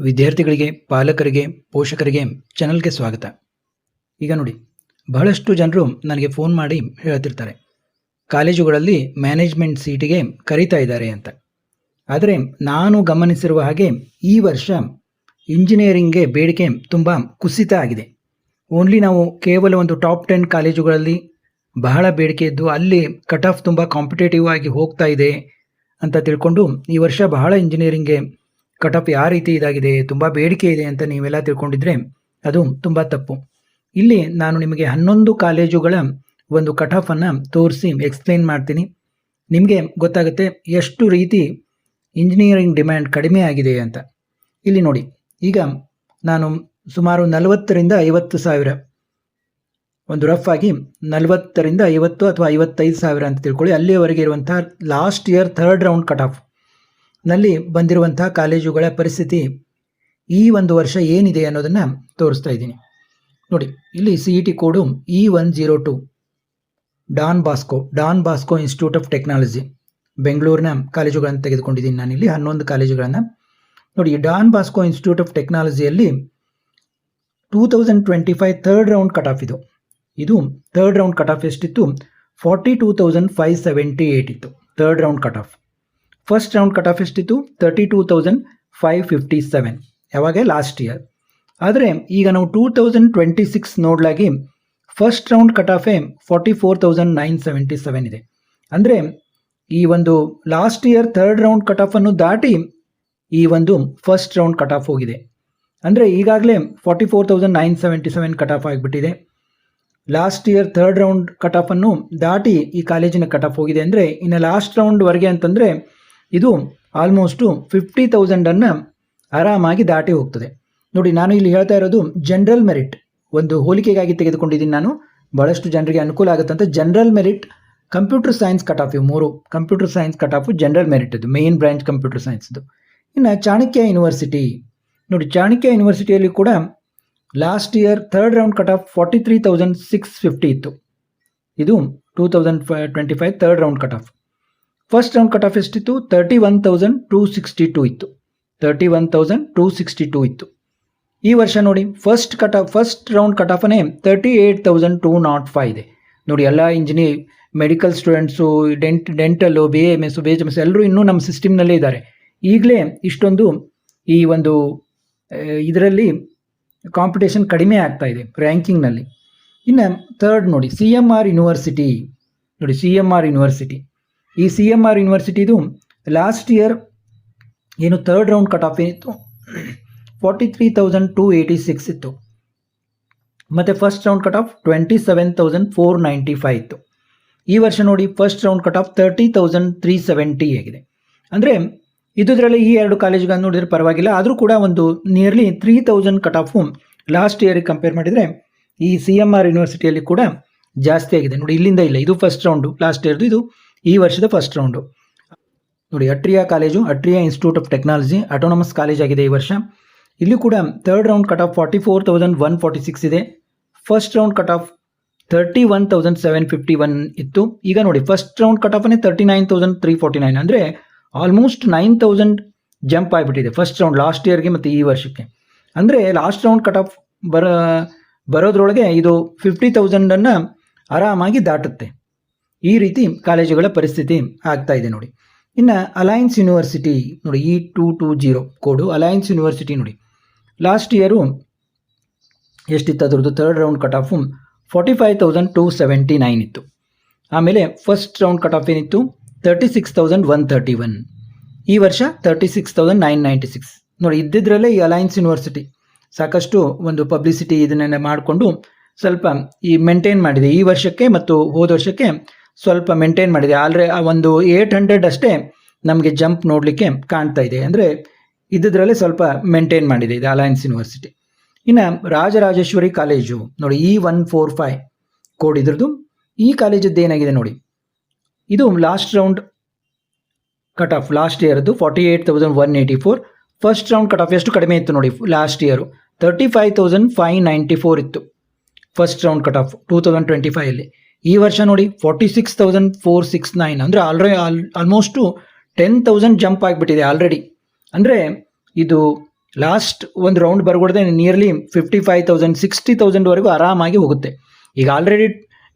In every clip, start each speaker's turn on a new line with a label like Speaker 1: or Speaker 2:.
Speaker 1: ವಿದ್ಯಾರ್ಥಿಗಳಿಗೆ, ಪಾಲಕರಿಗೆ, ಪೋಷಕರಿಗೆ ಚಾನಲ್ಗೆ ಸ್ವಾಗತ. ಈಗ ನೋಡಿ, ಬಹಳಷ್ಟು ಜನರು ನನಗೆ ಫೋನ್ ಮಾಡಿ ಹೇಳ್ತಿರ್ತಾರೆ, ಕಾಲೇಜುಗಳಲ್ಲಿ ಮ್ಯಾನೇಜ್ಮೆಂಟ್ ಸೀಟಿಗೆ ಕರೀತಾ ಇದ್ದಾರೆ ಅಂತ. ಆದರೆ ನಾನು ಗಮನಿಸಿರುವ ಹಾಗೆ ಈ ವರ್ಷ ಇಂಜಿನಿಯರಿಂಗ್ಗೆ ಬೇಡಿಕೆ ತುಂಬ ಕುಸಿತ ಆಗಿದೆ. ಓನ್ಲಿ ನಾವು ಕೇವಲ ಒಂದು ಟಾಪ್ 10 ಕಾಲೇಜುಗಳಲ್ಲಿ ಬಹಳ ಬೇಡಿಕೆ ಇದ್ದು ಅಲ್ಲಿ ಕಟ್ ಆಫ್ ತುಂಬ ಕಾಂಪಿಟೇಟಿವ್ ಆಗಿ ಹೋಗ್ತಾ ಇದೆ ಅಂತ ತಿಳ್ಕೊಂಡು ಈ ವರ್ಷ ಬಹಳ ಇಂಜಿನಿಯರಿಂಗ್ಗೆ ಕಟ್ ಆಫ್ ಯಾವ ರೀತಿ ಇದಾಗಿದೆ, ತುಂಬ ಬೇಡಿಕೆ ಇದೆ ಅಂತ ನೀವೆಲ್ಲ ತಿಳ್ಕೊಂಡಿದ್ರೆ ಅದು ತುಂಬ ತಪ್ಪು. ಇಲ್ಲಿ ನಾನು ನಿಮಗೆ 11 ಕಾಲೇಜುಗಳ ಒಂದು ಕಟ್ ಆಫನ್ನು ತೋರಿಸಿ ಎಕ್ಸ್ಪ್ಲೇನ್ ಮಾಡ್ತೀನಿ. ನಿಮಗೆ ಗೊತ್ತಾಗುತ್ತೆ ಎಷ್ಟು ರೀತಿ ಇಂಜಿನಿಯರಿಂಗ್ ಡಿಮ್ಯಾಂಡ್ ಕಡಿಮೆ ಆಗಿದೆ ಅಂತ. ಇಲ್ಲಿ ನೋಡಿ, ಈಗ ನಾನು ಸುಮಾರು 40ರಿಂದ 50 ಸಾವಿರ, ಒಂದು ರಫ್ ಆಗಿ 40ರಿಂದ 50 ಅಥವಾ 55 ಸಾವಿರ ಅಂತ ತಿಳ್ಕೊಳ್ಳಿ, ಅಲ್ಲಿಯವರೆಗೆ ಇರುವಂಥ last year 3rd round cut of ನಲ್ಲಿ ಬಂದಿರುವಂಥ ಕಾಲೇಜುಗಳ ಪರಿಸ್ಥಿತಿ ಈ ಒಂದು ವರ್ಷ ಏನಿದೆ ಅನ್ನೋದನ್ನು ತೋರಿಸ್ತಾ ಇದ್ದೀನಿ. ನೋಡಿ, ಇಲ್ಲಿ CET code E102 Don Bosco Institute of Technology ಬೆಂಗಳೂರಿನ ಕಾಲೇಜುಗಳನ್ನು ತೆಗೆದುಕೊಂಡಿದ್ದೀನಿ ನಾನಿಲ್ಲಿ 11 ಕಾಲೇಜುಗಳನ್ನು. ನೋಡಿ, ಡಾನ್ ಬಾಸ್ಕೋ ಇನ್ಸ್ಟಿಟ್ಯೂಟ್ ಆಫ್ ಟೆಕ್ನಾಲಜಿಯಲ್ಲಿ 2025 3rd ರೌಂಡ್ ಕಟ್ ಆಫ್ ಇದು 3rd ರೌಂಡ್ ಕಟ್ ಆಫ್ ಎಷ್ಟಿತ್ತು? 42,578 ಇತ್ತು 3rd round cut off. First round cut off ಎಷ್ಟಿತ್ತು? 32,557, ಯಾವಾಗ? Last year. ಆದರೆ ಈಗ ನಾವು 2026 ನೋಡ್ಲಾಗಿ ಫಸ್ಟ್ ರೌಂಡ್ ಕಟ್ ಆಫೇ 44,977 ಇದೆ. ಅಂದರೆ ಈ ಒಂದು last year 3rd round cut ಆಫನ್ನು ದಾಟಿ ಈ ಒಂದು ಫಸ್ಟ್ ರೌಂಡ್ ಕಟ್ ಆಫ್ ಹೋಗಿದೆ. ಅಂದರೆ ಈಗಾಗಲೇ 44,977 ಕಟ್ ಆಫ್ ಆಗಿಬಿಟ್ಟಿದೆ. Last year 3rd round cut ಆಫನ್ನು ದಾಟಿ ಈ ಕಾಲೇಜಿನ ಕಟ್ ಆಫ್ ಹೋಗಿದೆ. ಅಂದರೆ ಇನ್ನು ಲಾಸ್ಟ್ ರೌಂಡ್ವರೆಗೆ ಅಂತಂದರೆ ಇದು ಆಲ್ಮೋಸ್ಟು 50,000 ಆರಾಮಾಗಿ ದಾಟಿ ಹೋಗ್ತದೆ. ನೋಡಿ, ನಾನು ಇಲ್ಲಿ ಹೇಳ್ತಾ ಇರೋದು ಜನರಲ್ ಮೆರಿಟ್, ಒಂದು ಹೋಲಿಕೆಗಾಗಿ ತೆಗೆದುಕೊಂಡಿದ್ದೀನಿ ನಾನು, ಭಾಳಷ್ಟು ಜನರಿಗೆ ಅನುಕೂಲ ಆಗುತ್ತಂತ. General merit, computer science cut off, ಇವು 3 computer science cut off general merit, ಇದು ಮೇನ್ ಬ್ರಾಂಚ್ ಕಂಪ್ಯೂಟರ್ ಸೈನ್ಸ್ದು. ಇನ್ನು ಚಾಣಕ್ಯ ಯೂನಿವರ್ಸಿಟಿ ನೋಡಿ, ಚಾಣಕ್ಯ ಯೂನಿವರ್ಸಿಟಿಯಲ್ಲಿ ಕೂಡ last year 3rd round cut off 43,650 ಇತ್ತು. ಇದು 2025 3rd round cut off. First round cut off ಎಷ್ಟಿತ್ತು? 31,262 ಇತ್ತು. 31,262 ಇತ್ತು. ಈ ವರ್ಷ ನೋಡಿ, ಫಸ್ಟ್ ರೌಂಡ್ ಕಟ್ ಆಫನೇ 38,205 ಇದೆ. ನೋಡಿ, ಎಲ್ಲ engineer, medical students, dental, BAMS, BHMS ಎಲ್ಲರೂ ಇನ್ನೂ ನಮ್ಮ ಸಿಸ್ಟಮ್ನಲ್ಲೇ ಇದ್ದಾರೆ. ಈಗಲೇ ಇಷ್ಟೊಂದು ಈ ಒಂದು ಇದರಲ್ಲಿ ಕಾಂಪಿಟೇಷನ್ ಕಡಿಮೆ ಆಗ್ತಾ ಇದೆ ರ್ಯಾಂಕಿಂಗ್ನಲ್ಲಿ. ಇನ್ನು 3rd ನೋಡಿ, CMR ಯೂನಿವರ್ಸಿಟಿ ನೋಡಿ, CMR ಯೂನಿವರ್ಸಿಟಿ. ಈ CMR ಯೂನಿವರ್ಸಿಟಿದು ಲಾಸ್ಟ್ ಇಯರ್ ಏನು 3rd ರೌಂಡ್ ಕಟ್ ಆಫ್ ಏನಿತ್ತು? 43,286 ಇತ್ತು. ಮತ್ತು ಫಸ್ಟ್ ರೌಂಡ್ ಕಟ್ ಆಫ್ 27,495 ಇತ್ತು. ಈ ವರ್ಷ ನೋಡಿ, ಫಸ್ಟ್ ರೌಂಡ್ ಕಟ್ ಆಫ್ 30,370 ಆಗಿದೆ. ಅಂದರೆ ಇದರಲ್ಲಿ ಈ 2 ಕಾಲೇಜುಗಳನ್ನು ನೋಡಿದ್ರೆ ಪರವಾಗಿಲ್ಲ, ಆದರೂ ಕೂಡ ಒಂದು ನಿಯರ್ಲಿ 3,000 ಕಟ್ ಆಫು ಲಾಸ್ಟ್ ಇಯರಿಗೆ ಕಂಪೇರ್ ಮಾಡಿದರೆ ಈ CMR ಯೂನಿವರ್ಸಿಟಿಯಲ್ಲಿ ಕೂಡ ಜಾಸ್ತಿ ಆಗಿದೆ. ನೋಡಿ, ಇಲ್ಲಿಂದ ಇಲ್ಲ, ಇದು ಫಸ್ಟ್ ರೌಂಡು ಲಾಸ್ಟ್ ಇಯರ್ದು, ಇದು ಈ ವರ್ಷದ ಫಸ್ಟ್ ರೌಂಡು. ನೋಡಿ, Atria college, Atria Institute of Technology autonomous college ಆಗಿದೆ ಈ ವರ್ಷ. ಇಲ್ಲಿ ಕೂಡ 3rd ರೌಂಡ್ ಕಟ್ ಆಫ್ 44,146 ಇದೆ. ಫಸ್ಟ್ ರೌಂಡ್ ಕಟ್ ಆಫ್ 31,751 ಇತ್ತು. ಈಗ ನೋಡಿ, ಫಸ್ಟ್ ರೌಂಡ್ ಕಟ್ ಆಫನೇ 39,349, ಅಂದರೆ ಆಲ್ಮೋಸ್ಟ್ 9,000 ಜಂಪ್ ಆಗಿಬಿಟ್ಟಿದೆ ಫಸ್ಟ್ ರೌಂಡ್ ಲಾಸ್ಟ್ ಇಯರ್ಗೆ ಮತ್ತು ಈ ವರ್ಷಕ್ಕೆ. ಅಂದರೆ ಲಾಸ್ಟ್ ರೌಂಡ್ ಕಟ್ ಆಫ್ ಬರೋದ್ರೊಳಗೆ ಇದು 50,000 ಆರಾಮಾಗಿ ದಾಟುತ್ತೆ. ಈ ರೀತಿ ಕಾಲೇಜುಗಳ ಪರಿಸ್ಥಿತಿ ಆಗ್ತಾ ಇದೆ ನೋಡಿ. ಇನ್ನು ಅಲಯನ್ಸ್ ಯೂನಿವರ್ಸಿಟಿ ನೋಡಿ, E220 ಕೋಡು, ಅಲಯನ್ಸ್ ಯೂನಿವರ್ಸಿಟಿ ನೋಡಿ, ಲಾಸ್ಟ್ ಇಯರು ಎಷ್ಟಿತ್ತು ಅದರದ್ದು? 3rd ರೌಂಡ್ ಕಟ್ ಆಫು 45,279 ಇತ್ತು. ಆಮೇಲೆ ಫಸ್ಟ್ ರೌಂಡ್ ಕಟ್ ಆಫ್ ಏನಿತ್ತು? 36,131. ಈ ವರ್ಷ 36,996 ನೋಡಿ. ಇದ್ದಿದ್ರಲ್ಲೇ ಈ ಅಲಯನ್ಸ್ ಯೂನಿವರ್ಸಿಟಿ ಸಾಕಷ್ಟು ಒಂದು ಪಬ್ಲಿಸಿಟಿ ಇದನ್ನೆಲ್ಲ ಮಾಡಿಕೊಂಡು ಸ್ವಲ್ಪ ಈ ಮೇಂಟೈನ್ ಮಾಡಿದೆ. ಈ ವರ್ಷಕ್ಕೆ ಮತ್ತು ಹೋದ ವರ್ಷಕ್ಕೆ ಸ್ವಲ್ಪ ಮೇಂಟೈನ್ ಮಾಡಿದೆ. ಒಂದು 800 ಅಷ್ಟೇ ನಮಗೆ ಜಂಪ್ ನೋಡಲಿಕ್ಕೆ ಕಾಣ್ತಾ ಇದೆ. ಅಂದರೆ ಇದ್ದಿದ್ರಲ್ಲೇ ಸ್ವಲ್ಪ ಮೇಂಟೈನ್ ಮಾಡಿದೆ ಇದು ಅಲಯನ್ಸ್ ಯೂನಿವರ್ಸಿಟಿ. ಇನ್ನು ರಾಜರಾಜೇಶ್ವರಿ ಕಾಲೇಜು ನೋಡಿ, E145 ಕೋಡ್ ಇದ್ರದ್ದು. ಈ ಕಾಲೇಜದ್ದು ಏನಾಗಿದೆ ನೋಡಿ, ಇದು last round cut off last ಇಯರ್ದು 48,184. ಫಸ್ಟ್ ರೌಂಡ್ ಕಟ್ ಆಫ್ ಎಷ್ಟು ಕಡಿಮೆ ಇತ್ತು ನೋಡಿ, ಲಾಸ್ಟ್ ಇಯರು 35,594 ಇತ್ತು ಫಸ್ಟ್ ರೌಂಡ್ ಕಟ್ ಆಫ್ 2025ಅಲ್ಲಿ. ಈ ವರ್ಷ ನೋಡಿ 46,469, ಅಂದರೆ ಆಲ್ಮೋಸ್ಟು 10,000 ಜಂಪ್ ಆಗಿಬಿಟ್ಟಿದೆ ಆಲ್ರೆಡಿ. ಅಂದರೆ ಇದು ಲಾಸ್ಟ್ ಒಂದು ರೌಂಡ್ ಬರ್ಗೊಡದೆ ನಿಯರ್ಲಿ 55,000 60,000ವರೆಗೂ ಆರಾಮಾಗಿ ಹೋಗುತ್ತೆ. ಈಗ ಆಲ್ರೆಡಿ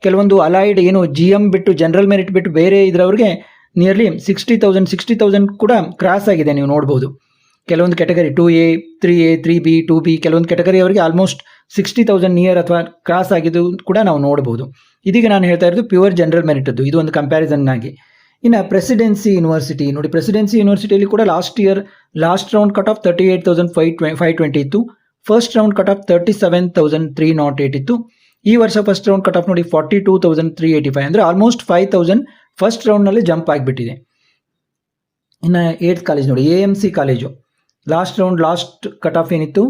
Speaker 1: ಕೆಲವೊಂದು ಅಲೈಡ್ ಏನು GM ಬಿಟ್ಟು ಜನರಲ್ ಮೆರಿಟ್ ಬಿಟ್ಟು ಬೇರೆ ಇದರವ್ರಿಗೆ ನಿಯರ್ಲಿ 60,000 ಕೂಡ ಕ್ರಾಸ್ ಆಗಿದೆ, ನೀವು ನೋಡ್ಬೋದು. ಕೆಲವೊಂದು category 2A 3A 3B 2B ಕೆಲವೊಂದು ಕ್ಯಾಟಗರಿ ಅವರಿಗೆ ಆಲ್ಮೋಸ್ಟ್ 60,000 ನಿಯರ್ ಅಥವಾ ಕ್ರಾಸ್ ಆಗಿದ್ದು ಕೂಡ ನಾವು ನೋಡ್ಬೋದು. ಇದೀಗ ನಾನು ಹೇಳ್ತಾ ಇರೋದು ಪ್ಯೂರ್ ಜನರಲ್ ಮೆರಿಟದ್ದು, ಇದು ಒಂದು ಕಂಪ್ಯಾರಿಸನ್ ಆಗಿ. ಇನ್ನು ಪ್ರೆಸಿಡೆನ್ಸಿ ಯೂನಿವರ್ಸಿಟಿ ನೋಡಿ, ಪ್ರೆಸಿಡೆನ್ಸಿ ಯೂನಿವರ್ಸಿಟಿಯಲ್ಲಿ ಕೂಡ ಲಾಸ್ಟ್ ರೌಂಡ್ ಕಟ್ ಆಫ್ 38,520 ಇತ್ತು. ಫಸ್ಟ್ ರೌಂಡ್ ಕಟ್ ಆಫ್ 37,308 ಇತ್ತು. ಈ ವರ್ಷ ಫಸ್ಟ್ ರೌಂಡ್ ಕಟ್ ಆಫ್ ನೋಡಿ 42,385, ಅಂದರೆ ಆಲ್ಮೋಸ್ಟ್ 5,000 ಫಸ್ಟ್ ರೌಂಡ್ನಲ್ಲಿ ಜಂಪ್ ಆಗಿಬಿಟ್ಟಿದೆ. ಇನ್ನು 8th ಕಾಲೇಜ್ ನೋಡಿ, AMC college last cut off ಏನಿತ್ತು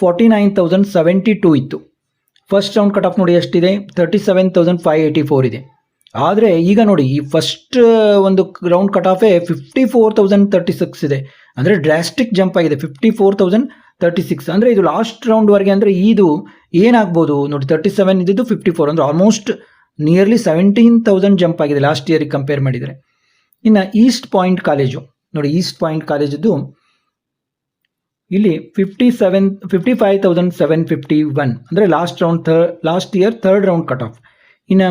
Speaker 1: 49,072 ಇತ್ತು. ಫಸ್ಟ್ ರೌಂಡ್ ಕಟ್ ಆಫ್ ನೋಡಿ ಎಷ್ಟಿದೆ 37,584 ಇದೆ. ಆದರೆ ಈಗ ನೋಡಿ ಈ ಫಸ್ಟ್ ಒಂದು ರೌಂಡ್ ಕಟ್ ಆಫೇ 54,036 ಇದೆ, ಅಂದರೆ ಡ್ರಾಸ್ಟಿಕ್ ಜಂಪ್ ಆಗಿದೆ 54,036. ಅಂದರೆ ಇದು ಲಾಸ್ಟ್ ರೌಂಡ್ವರೆಗೆ, ಅಂದರೆ ಇದು ಏನಾಗ್ಬೋದು ನೋಡಿ 37 ಇದ್ದಿದ್ದು 54, ಅಂದರೆ ಆಲ್ಮೋಸ್ಟ್ ನಿಯರ್ಲಿ 17,000 ಜಂಪ್ ಆಗಿದೆ ಲಾಸ್ಟ್ ಇಯರಿಗೆ ಕಂಪೇರ್ ಮಾಡಿದರೆ. ಇನ್ನು ಈಸ್ಟ್ ಪಾಯಿಂಟ್ ಕಾಲೇಜು ನೋಡಿ, ಈಸ್ಟ್ ಪಾಯಿಂಟ್ ಕಾಲೇಜದ್ದು ಇಲ್ಲಿ 55,751, ಅಂದರೆ last year third round cut off. ಇನ್ನು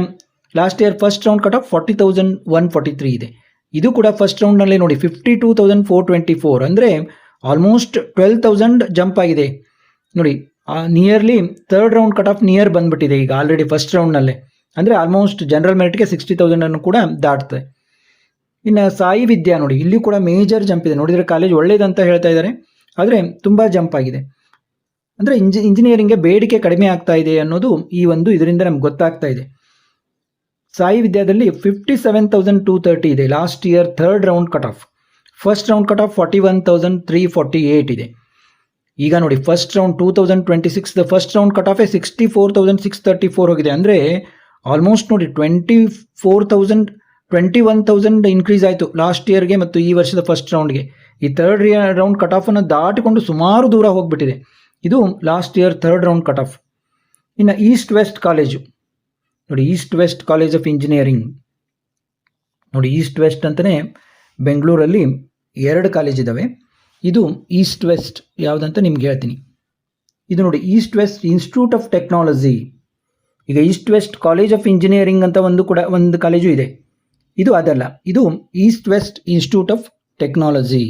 Speaker 1: last year first round cut off 40,143 ಇದೆ. ಇದು ಕೂಡ ಫಸ್ಟ್ ರೌಂಡ್ನಲ್ಲೇ ನೋಡಿ 52,424, ಅಂದರೆ ಆಲ್ಮೋಸ್ಟ್ 12,000 ಜಂಪ್ ಆಗಿದೆ ನೋಡಿ. Nearly third round cut of near ಬಂದ್ಬಿಟ್ಟಿದೆ ಈಗ ಆಲ್ರೆಡಿ ಫಸ್ಟ್ ರೌಂಡ್ನಲ್ಲೇ, ಅಂದರೆ ಆಲ್ಮೋಸ್ಟ್ ಜನರಲ್ ಮೆರಿಟ್ಗೆ 60,000 ಕೂಡ ದಾಟ್ತದೆ. ಇನ್ನು ಸಾಯಿ ವಿದ್ಯಾ ನೋಡಿ, ಇಲ್ಲಿ ಕೂಡ ಮೇಜರ್ ಜಂಪ್ ಇದೆ. ನೋಡಿದರೆ ಕಾಲೇಜ್ ಒಳ್ಳೇದಂತ ಹೇಳ್ತಾ ಇದ್ದಾರೆ, ಆದರೆ ತುಂಬ ಜಂಪ್ ಆಗಿದೆ. ಅಂದರೆ ಇಂಜಿನಿಯರಿಂಗ್ಗೆ ಬೇಡಿಕೆ ಕಡಿಮೆ ಆಗ್ತಾ ಇದೆ ಅನ್ನೋದು ಈ ಒಂದು ಇದರಿಂದ ನಮ್ಗೆ ಗೊತ್ತಾಗ್ತಾ ಇದೆ. ಸಾಯಿ ವಿದ್ಯಾದಲ್ಲಿ 57,230 ಇದೆ last year third round cut off. First round cut off 41,348 ಇದೆ. ಈಗ ನೋಡಿ first round 2026 first round cut ಆಫೇ 64,634 ಹೋಗಿದೆ, ಅಂದರೆ ಆಲ್ಮೋಸ್ಟ್ ನೋಡಿ 21,000 ಇನ್ಕ್ರೀಸ್ ಆಯಿತು ಲಾಸ್ಟ್ ಇಯರ್ಗೆ ಮತ್ತು ಈ ವರ್ಷದ ಫಸ್ಟ್ ರೌಂಡ್ಗೆ. ಈ ಥರ್ಡ್ ರೌಂಡ್ ಕಟ್ ಆಫನ್ನು ದಾಟಿಕೊಂಡು ಸುಮಾರು ದೂರ ಹೋಗಿಬಿಟ್ಟಿದೆ. ಇದು last year third round cut off. ಇನ್ನು ಈಸ್ಟ್ ವೆಸ್ಟ್ ಕಾಲೇಜು ನೋಡಿ, East West college of engineering ನೋಡಿ, ಈಸ್ಟ್ ವೆಸ್ಟ್ ಅಂತಲೇ ಬೆಂಗಳೂರಲ್ಲಿ 2 ಕಾಲೇಜ್ ಇದ್ದಾವೆ. ಇದು ಈಸ್ಟ್ ವೆಸ್ಟ್ ಯಾವುದಂತ ನಿಮ್ಗೆ ಹೇಳ್ತೀನಿ. ಇದು ನೋಡಿ East West Institute of Technology. ಈಗ East West college of Engineering ಅಂತ ಒಂದು ಕಾಲೇಜು ಇದೆ, ಇದು ಅದಲ್ಲ, ಇದು East West Institute of Technology.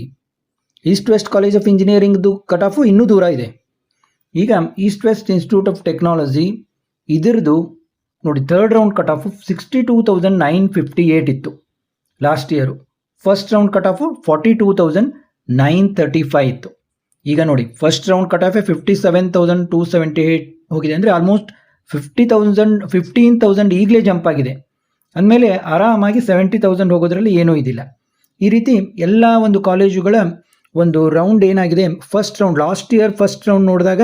Speaker 1: East West college of ಇಂಜಿನಿಯರಿಂಗ್ದು ಕಟ್ ಆಫು ಇನ್ನೂ ದೂರ ಇದೆ. ಈಗ East West Institute of Technology ಇದರದು ನೋಡಿ ಥರ್ಡ್ ರೌಂಡ್ ಕಟ್ ಆಫು 62,958 ಇತ್ತು last year. First round cut off 42,935 ಇತ್ತು. ಈಗ ನೋಡಿ ಫಸ್ಟ್ ರೌಂಡ್ ಕಟ್ ಆಫೇ 57,278 ಹೋಗಿದೆ, ಅಂದರೆ ಆಲ್ಮೋಸ್ಟ್ 15,000 ಈಗಲೇ ಜಂಪ್ ಆಗಿದೆ. ಅಂದಮೇಲೆ ಆರಾಮಾಗಿ 70,000 ಹೋಗೋದ್ರಲ್ಲಿ ಏನೂ ಇದಿಲ್ಲ. ಈ ರೀತಿ ಎಲ್ಲ ಒಂದು ಕಾಲೇಜುಗಳ ಒಂದು ರೌಂಡ್ ಏನಾಗಿದೆ, first round last year first round ನೋಡಿದಾಗ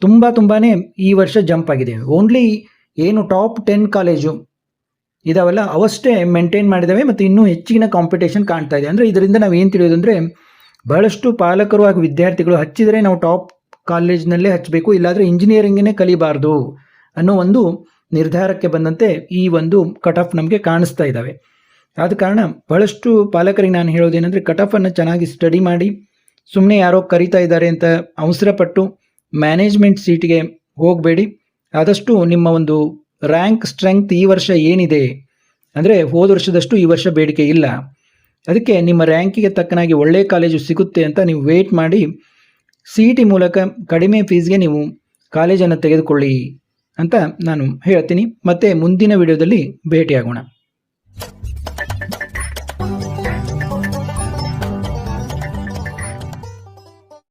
Speaker 1: ತುಂಬಾ ಈ ವರ್ಷ ಜಂಪ್ ಆಗಿದೆ. ಓನ್ಲಿ ಏನು ಟಾಪ್ 10 ಕಾಲೇಜು ಇದಾವಲ್ಲ ಅವಷ್ಟೇ ಮೇಂಟೈನ್ ಮಾಡಿದ್ದಾವೆ ಮತ್ತು ಇನ್ನೂ ಹೆಚ್ಚಿನ ಕಾಂಪಿಟೇಷನ್ ಕಾಣ್ತಾ ಇದೆ. ಅಂದರೆ ಇದರಿಂದ ನಾವು ಏನು ತಿಳಿಯೋದು ಅಂದರೆ, ಬಹಳಷ್ಟು ಪಾಲಕರು ಹಾಗೂ ವಿದ್ಯಾರ್ಥಿಗಳು ಹಚ್ಚಿದರೆ ನಾವು ಟಾಪ್ ಕಾಲೇಜ್ನಲ್ಲೇ ಹಚ್ಚಬೇಕು, ಇಲ್ಲಾಂದರೆ ಇಂಜಿನಿಯರಿಂಗನ್ನೇ ಕಲಿಬಾರ್ದು ಅನ್ನೋ ಒಂದು ನಿರ್ಧಾರಕ್ಕೆ ಬಂದಂತೆ ಈ ಒಂದು ಕಟ್ ಆಫ್ ನಮಗೆ ಕಾಣಿಸ್ತಾ ಇದ್ದಾವೆ. ಆದ ಕಾರಣ ಬಹಳಷ್ಟು ಪಾಲಕರಿಗೆ ನಾನು ಹೇಳೋದೇನೆಂದರೆ, ಕಟ್ ಆಫನ್ನು ಚೆನ್ನಾಗಿ ಸ್ಟಡಿ ಮಾಡಿ, ಸುಮ್ಮನೆ ಯಾರೋ ಕರೀತಾ ಇದ್ದಾರೆ ಅಂತ ಅವಸರಪಟ್ಟು ಮ್ಯಾನೇಜ್ಮೆಂಟ್ ಸೀಟಿಗೆ ಹೋಗಬೇಡಿ. ಆದಷ್ಟು ನಿಮ್ಮ ಒಂದು ರ್ಯಾಂಕ್ ಸ್ಟ್ರೆಂತ್ ಈ ವರ್ಷ ಏನಿದೆ, ಅಂದರೆ ಹೋದ ವರ್ಷದಷ್ಟು ಈ ವರ್ಷ ಬೇಡಿಕೆ ಇಲ್ಲ, ಅದಕ್ಕೆ ನಿಮ್ಮ ರ್ಯಾಂಕಿಗೆ ತಕ್ಕನಾಗಿ ಒಳ್ಳೆಯ ಕಾಲೇಜು ಸಿಗುತ್ತೆ ಅಂತ ನೀವು ವೇಟ್ ಮಾಡಿ CET ಮೂಲಕ ಕಡಿಮೆ ಫೀಸ್ಗೆ ನೀವು ಕಾಲೇಜನ್ನು ತೆಗೆದುಕೊಳ್ಳಿ ಅಂತ ನಾನು ಹೇಳ್ತೀನಿ. ಮತ್ತೆ ಮುಂದಿನ ವಿಡಿಯೋದಲ್ಲಿ ಭೇಟಿಯಾಗೋಣ.